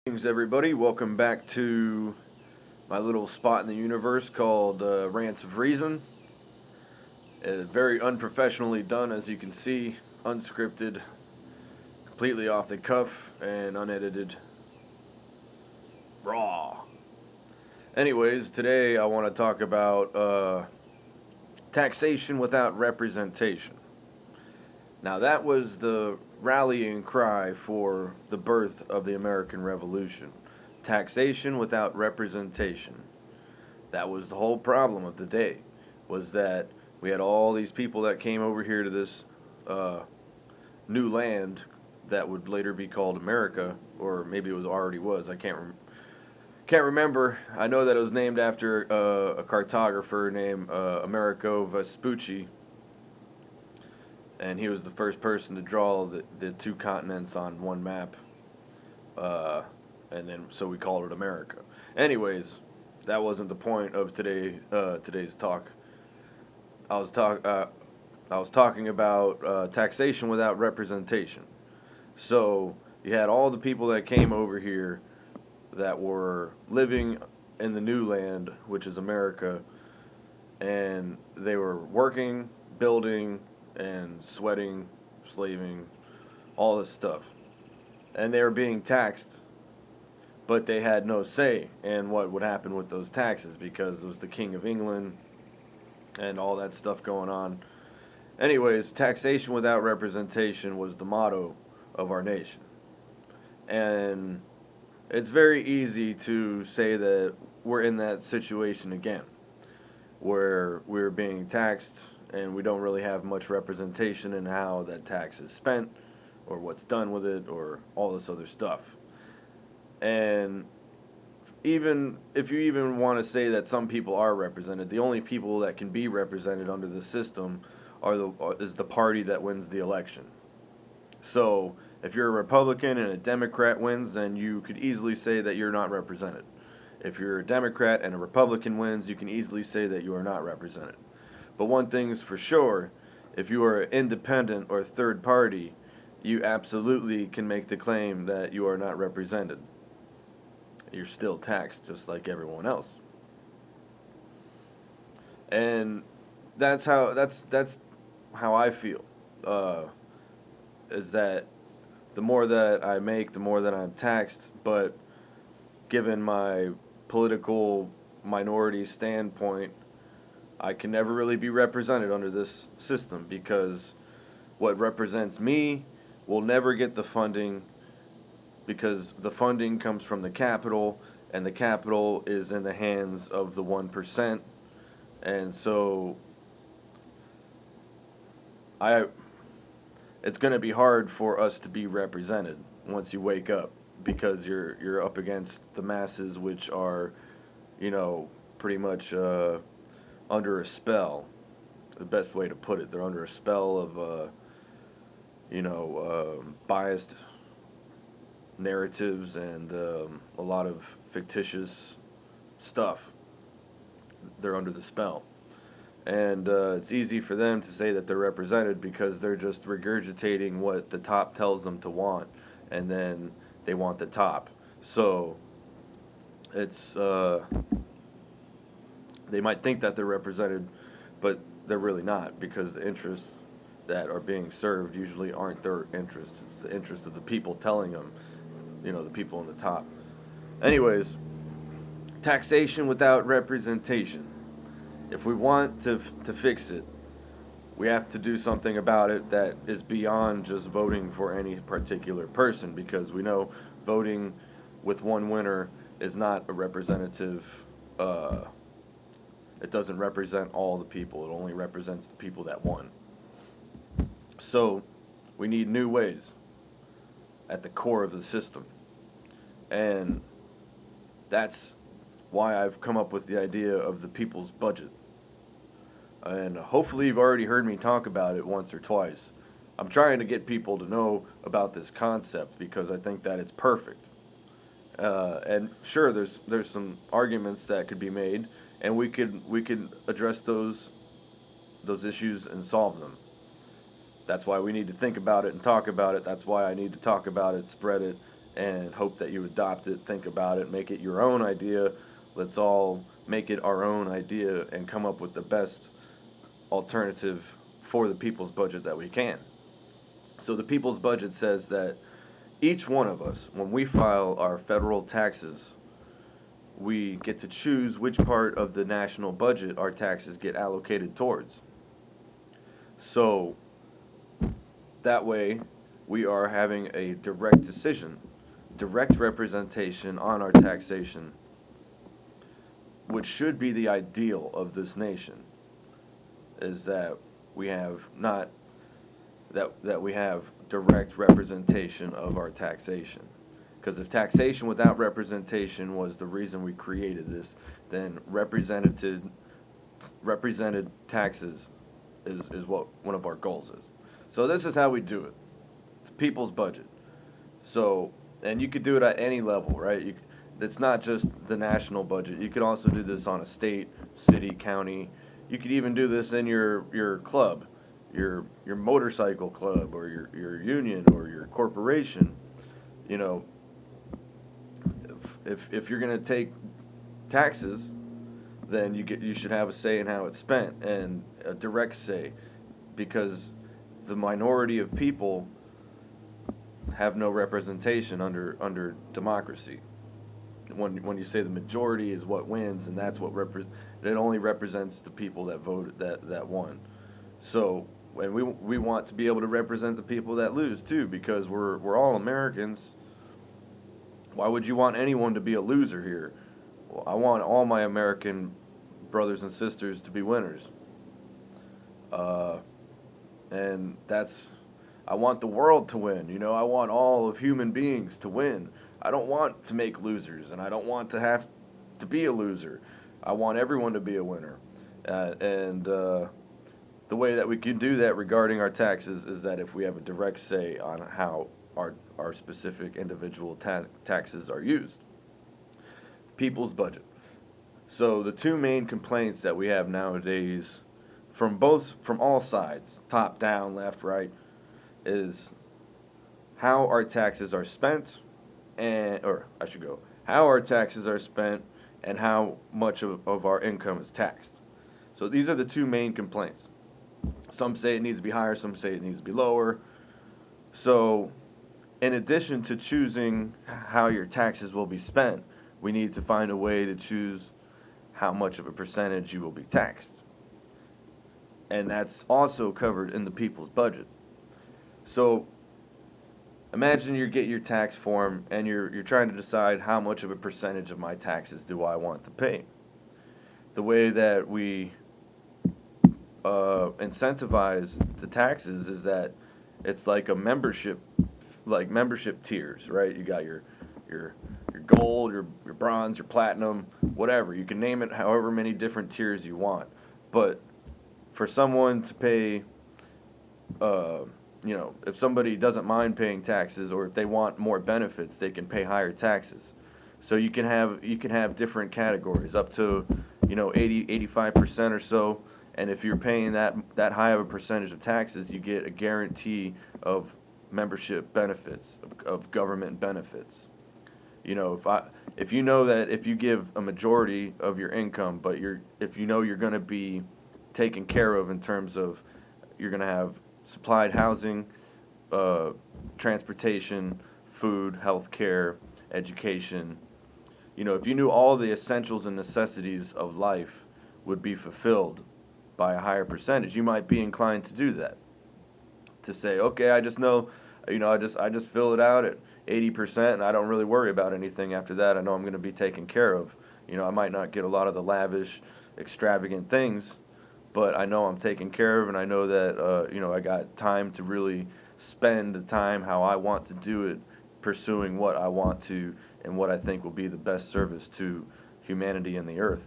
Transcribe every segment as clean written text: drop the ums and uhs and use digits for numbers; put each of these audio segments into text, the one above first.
Greetings, everybody. Welcome back to my little spot in the universe called Rants of Reason. Very unprofessionally done, as you can see, unscripted, completely off the cuff, and unedited. Raw. Anyways, today I want to talk about taxation without representation. Now, that was the rallying cry for the birth of the American Revolution. Taxation without representation. That was the whole problem of the day, was that we had all these people that came over here to this uh, new land that would later be called America, or maybe it was already was. I can't remember. I know that it was named after a cartographer named Amerigo Vespucci, and he was the first person to draw the two continents on one map, uh, and then so we called it America. Anyways, that wasn't the point of today's talk. I was talk I was talking about taxation without representation. So you had all the people that came over here that were living in the new land, which is America, and they were working, building, and sweating, slaving, all this stuff. And they were being taxed, but they had no say in what would happen with those taxes because it was the King of England and all that stuff going on. Anyways, taxation without representation was the motto of our nation. And it's very easy to say that we're in that situation again, where we're being taxed and we don't really have much representation in how that tax is spent or what's done with it or all this other stuff. And even if you even want to say that some people are represented, the only people that can be represented under the system is the party that wins the election. So if you're a Republican and a Democrat wins, then you could easily say that you're not represented. If you're a Democrat and a Republican wins, you can easily say that you are not represented. But one thing's for sure, if you are an independent or third party, you absolutely can make the claim that you are not represented. You're still taxed just like everyone else. And that's how I feel. Uh, is that the more that I make, the more that I'm taxed. But given my political minority standpoint, I can never really be represented under this system because what represents me will never get the funding because the funding comes from the capital and the capital is in the hands of the 1%. And so I it's going to be hard for us to be represented once you wake up because you're up against the masses, which are, pretty much under a spell. The best way to put it, they're under a spell of biased narratives and a lot of fictitious stuff. They're under the spell. And it's easy for them to say that they're represented because they're just regurgitating what the top tells them to want, and then they want the top. So it's they might think that they're represented, but they're really not because the interests that are being served usually aren't their interests. It's the interest of the people telling them, the people on the top. Anyways, taxation without representation. If we want to fix it, we have to do something about it that is beyond just voting for any particular person because we know voting with one winner is not a representative. It doesn't represent all the people. It only represents the people that won. So we need new ways at the core of the system. And that's why I've come up with the idea of the people's budget. And hopefully you've already heard me talk about it once or twice. I'm trying to get people to know about this concept because I think that it's perfect. And sure, there's some arguments that could be made, and we could address those issues and solve them. That's why we need to think about it and talk about it. That's why I need to talk about it, spread it, and hope that you adopt it, think about it, make it your own idea. Let's all make it our own idea and come up with the best alternative for the people's budget that we can. So the people's budget says that each one of us, when we file our federal taxes, we get to choose which part of the national budget our taxes get allocated towards. So that way, we are having a direct decision, direct representation on our taxation, which should be the ideal of this nation, is that we have not that we have direct representation of our taxation. Because if taxation without representation was the reason we created this, then represented taxes is what one of our goals is. So this is how we do it. It's people's budget. So, and you could do it at any level, right? It's not just the national budget. You could also do this on a state, city, county. You could even do this in your club, your motorcycle club, or your union, or your corporation. You know, if you're gonna take taxes, then you should have a say in how it's spent, and a direct say, because the minority of people have no representation under democracy. When you say the majority is what wins, and that's what it only represents the people that voted that won. So, and we want to be able to represent the people that lose too, because we're all Americans. Why would you want anyone to be a loser here? Well, I want all my American brothers and sisters to be winners. Uh, and that's I want the world to win. You know, I want all of human beings to win. I don't want to make losers, and I don't want to have to be a loser. I want everyone to be a winner. And the way that we can do that regarding our taxes is that if we have a direct say on how our specific individual taxes are used. People's budget. So the two main complaints that we have nowadays from all sides, top down, left, right, is how our taxes are spent, and or I should go how our taxes are spent and how much of our income is taxed. So these are the two main complaints. Some say it needs to be higher, some say it needs to be lower. So in addition to choosing how your taxes will be spent, we need to find a way to choose how much of a percentage you will be taxed. And that's also covered in the people's budget. So imagine you get your tax form and you're trying to decide how much of a percentage of my taxes do I want to pay. The way that we incentivize the taxes is that it's like a membership tiers, right? You got your gold, your bronze, your platinum, whatever. You can name it however many different tiers you want. But for someone to pay, uh, if somebody doesn't mind paying taxes, or if they want more benefits, they can pay higher taxes. So you can have different categories up to 85% or so. And if you're paying that high of a percentage of taxes, you get a guarantee of membership benefits, of government benefits. If you know that if you give a majority of your income, but if you know you're going to be taken care of in terms of you're going to have supplied housing, uh, transportation, food, health care, education. If you knew all the essentials and necessities of life would be fulfilled by a higher percentage, you might be inclined to do that. To say, okay, I just know, I just fill it out at 80%, and I don't really worry about anything after that. I know I'm going to be taken care of. I might not get a lot of the lavish, extravagant things, but I know I'm taken care of, and I know that I got time to really spend the time how I want to do it, pursuing what I want to and what I think will be the best service to humanity and the earth.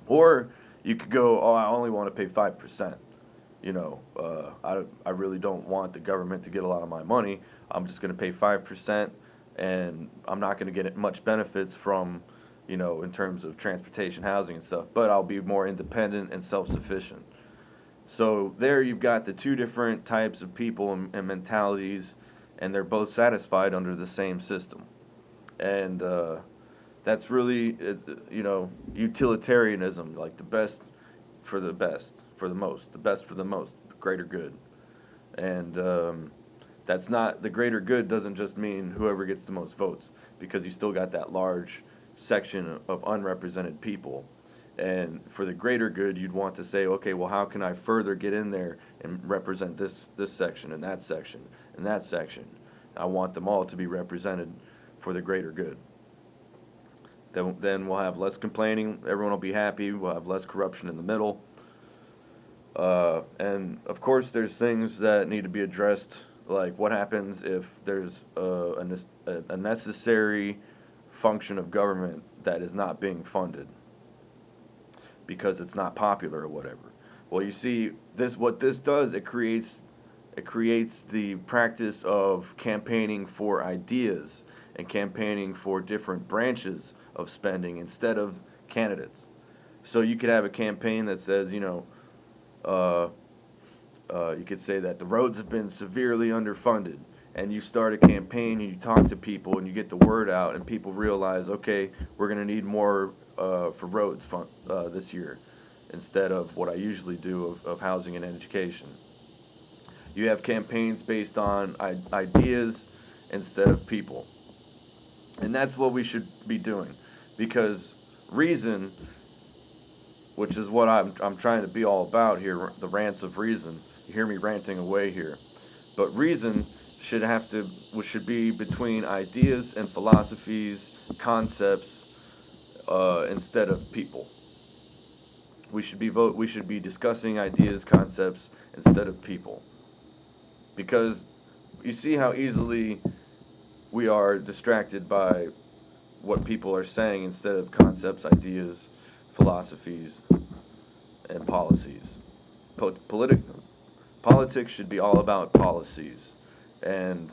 Or you could go, oh, I only want to pay 5%. I really don't want the government to get a lot of my money. I'm just going to pay 5%, and I'm not going to get much benefits from, in terms of transportation, housing, and stuff, but I'll be more independent and self-sufficient. So there you've got the two different types of people and mentalities and they're both satisfied under the same system. And that's really, utilitarianism, like the best for the best, for the most, the best for the most, greater good. And that's not, the greater good doesn't just mean whoever gets the most votes, because you still got that large section of unrepresented people. And for the greater good, you'd want to say, okay, well, how can I further get in there and represent this section and that section and that section? I want them all to be represented for the greater good. Then we'll have less complaining. Everyone will be happy. We'll have less corruption in the middle. And of course, there's things that need to be addressed, like what happens if there's a necessary function of government that is not being funded because it's not popular or whatever. Well, you see, what this does, it creates the practice of campaigning for ideas and campaigning for different branches of spending instead of candidates. So you could have a campaign that says, uh, you could say that the roads have been severely underfunded, and you start a campaign and you talk to people and you get the word out, and people realize, okay, we're going to need more for roads this year instead of what I usually do of housing and education. You have campaigns based on ideas instead of people. And that's what we should be doing, because reason, which is what I'm trying to be all about here, the rants of reason. You hear me ranting away here. But reason should be between ideas and philosophies, concepts, instead of people. We should be discussing ideas, concepts instead of people. Because you see how easily we are distracted by what people are saying instead of concepts, ideas, philosophies, and policies. Po- politic, Politics should be all about policies, and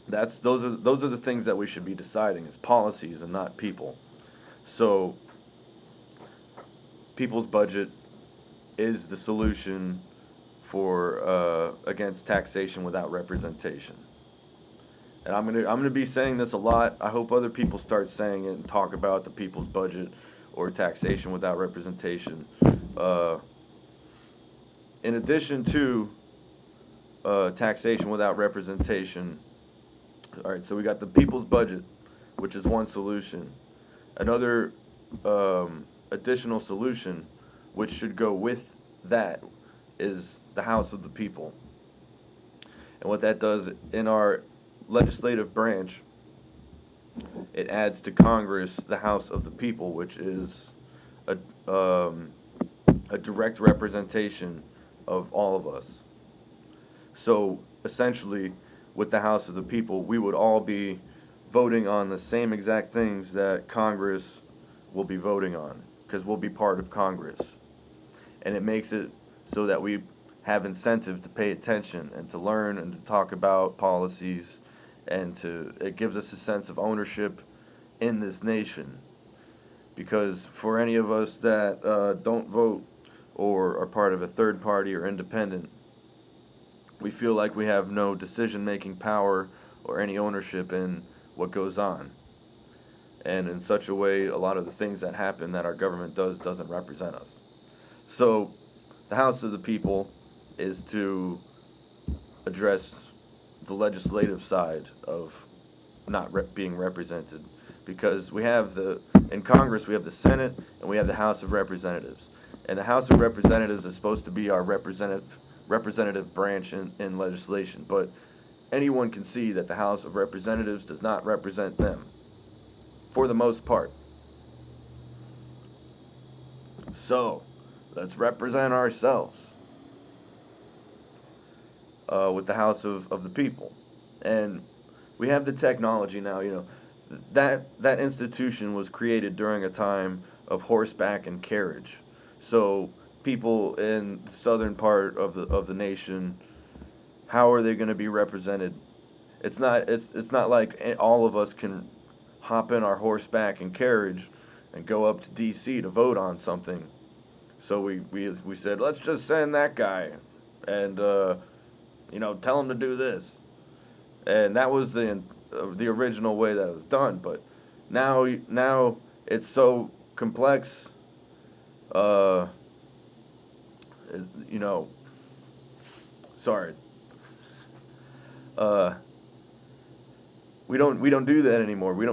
those are the things that we should be deciding is policies and not people. So people's budget is the solution for against taxation without representation. And I'm gonna be saying this a lot. I hope other people start saying it and talk about the people's budget or taxation without representation. Uh, in addition to taxation without representation, all right. So we got the people's budget, which is one solution. Another additional solution, which should go with that, is the House of the People. And what that does in our legislative branch, it adds to Congress the House of the People, which is a, um, a direct representation of all of us. So essentially, with the House of the People, we would all be voting on the same exact things that Congress will be voting on, because we'll be part of Congress. And it makes it so that we have incentive to pay attention and to learn and to talk about policies, and it gives us a sense of ownership in this nation. Because for any of us that don't vote or are part of a third party or independent, we feel like we have no decision making power or any ownership in what goes on. And in such a way, a lot of the things that happen that our government doesn't represent us. So, the House of the People is to address the legislative side of not being represented, because in Congress we have the Senate and we have the House of Representatives, and the House of Representatives is supposed to be our representative branch in legislation, but anyone can see that the House of Representatives does not represent them for the most part. So let's represent ourselves with the House of the People. And we have the technology now. That institution was created during a time of horseback and carriage. So people in the southern part of the nation, how are they going to be represented? It's not like all of us can hop in our horseback and carriage and go up to D.C. to vote on something. So we said, let's just send that guy and tell him to do this. and that was the original way that it was done. But now it's so complex. Uh, you know, sorry. Uh, we don't do that anymore. We're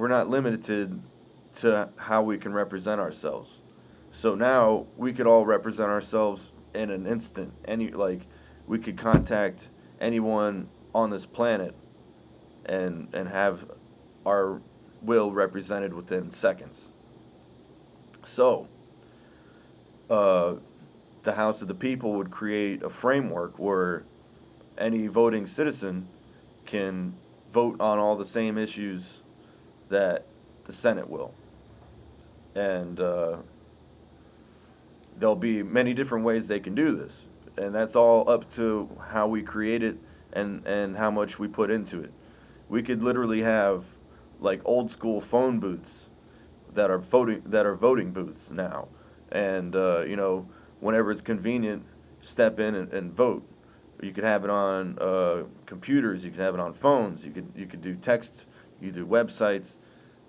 not limited to how we can represent ourselves. So now we could all represent ourselves in an instant. We could contact anyone on this planet and have our will represented within seconds. So uh, the House of the People would create a framework where any voting citizen can vote on all the same issues that the Senate will. And there'll be many different ways they can do this. And that's all up to how we create it and how much we put into it. We could literally have like old school phone booths that are voting booths now. And whenever it's convenient, step in and vote. You could have it on computers. You could have it on phones. You could do text. You could do websites.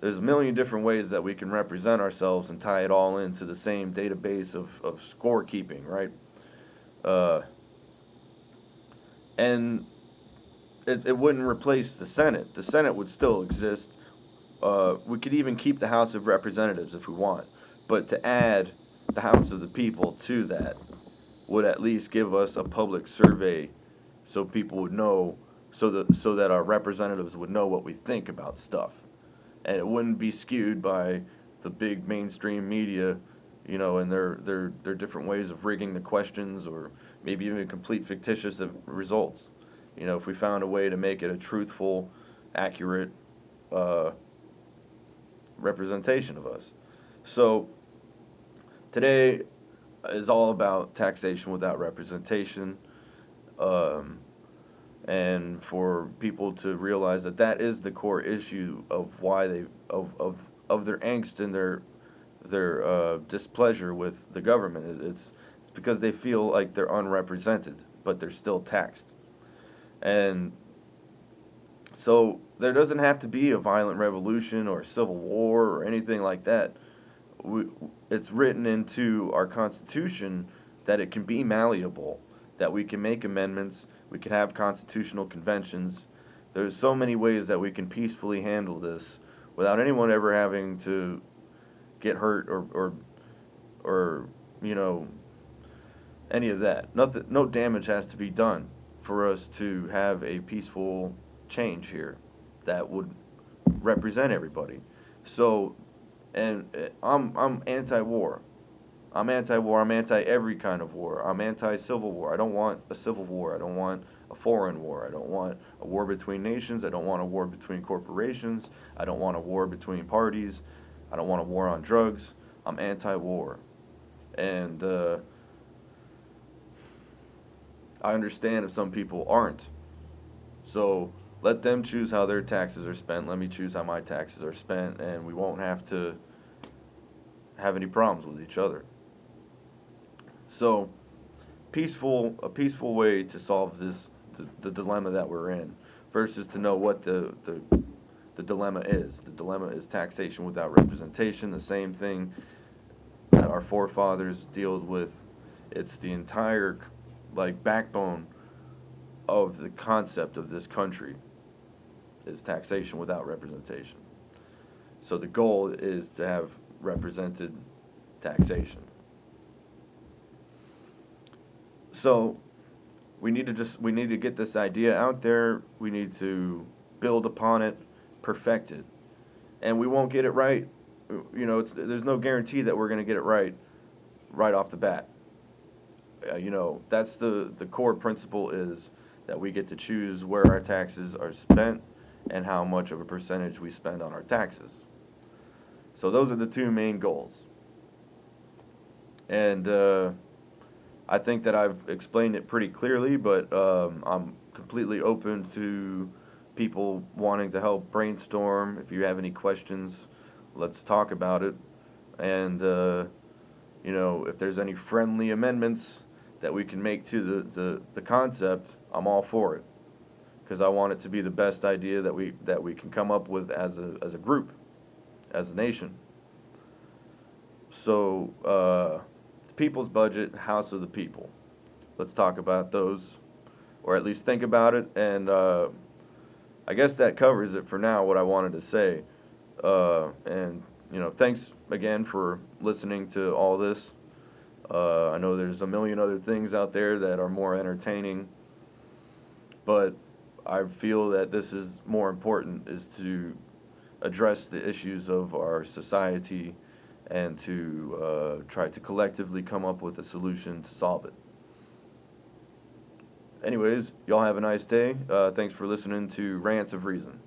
There's a million different ways that we can represent ourselves and tie it all into the same database of scorekeeping, right? Uh, and it wouldn't replace the Senate. The Senate would still exist. We could even keep the House of Representatives if we want, but to add the House of the People to that would at least give us a public survey, so people would know, so that our representatives would know what we think about stuff, and it wouldn't be skewed by the big mainstream media, and their different ways of rigging the questions or maybe even complete fictitious results. If we found a way to make it a truthful, accurate uh, representation of us. So today is all about taxation without representation, um, and for people to realize that that is the core issue of why of their angst and their displeasure with the government. It's because they feel like they're unrepresented, but they're still taxed, and so there doesn't have to be a violent revolution or a civil war or anything like that. we, it's written into our Constitution that it can be malleable, that we can make amendments, we can have constitutional conventions. There's so many ways that we can peacefully handle this without anyone ever having to get hurt or you know any of that. Nothing, no damage has to be done for us to have a peaceful change here that would represent everybody. So, and I'm anti-war. I'm anti-war. I'm anti every kind of war. I'm anti-civil war. I don't want a civil war. I don't want a foreign war. I don't want a war between nations. I don't want a war between corporations. I don't want a war between parties. I don't want a war on drugs. I'm anti-war, and I understand if some people aren't. So let them choose how their taxes are spent. Let me choose how my taxes are spent, and we won't have to have any problems with each other. So a peaceful way to solve the dilemma that we're in. First is to know what the dilemma is. The dilemma is taxation without representation, the same thing that our forefathers dealt with. It's the entire like backbone of the concept of this country is taxation without representation. So the goal is to have represented taxation. So we need to get this idea out there. We need to build upon it, perfect it, and we won't get it right. There's no guarantee that we're going to get it right off the bat. That's the core principle is that we get to choose where our taxes are spent and how much of a percentage we spend on our taxes. So those are the two main goals. And I think that I've explained it pretty clearly, but I'm completely open to people wanting to help brainstorm. If you have any questions, let's talk about it. And if there's any friendly amendments that we can make to the concept, I'm all for it, because I want it to be the best idea that we can come up with as a group, as a nation. So, people's budget, House of the People. Let's talk about those, or at least think about it. And I guess that covers it for now. What I wanted to say. And thanks again for listening to all this. I know there's a million other things out there that are more entertaining, but I feel that this is more important, is to address the issues of our society and to try to collectively come up with a solution to solve it. Anyways, y'all have a nice day. Thanks for listening to Rants of Reason.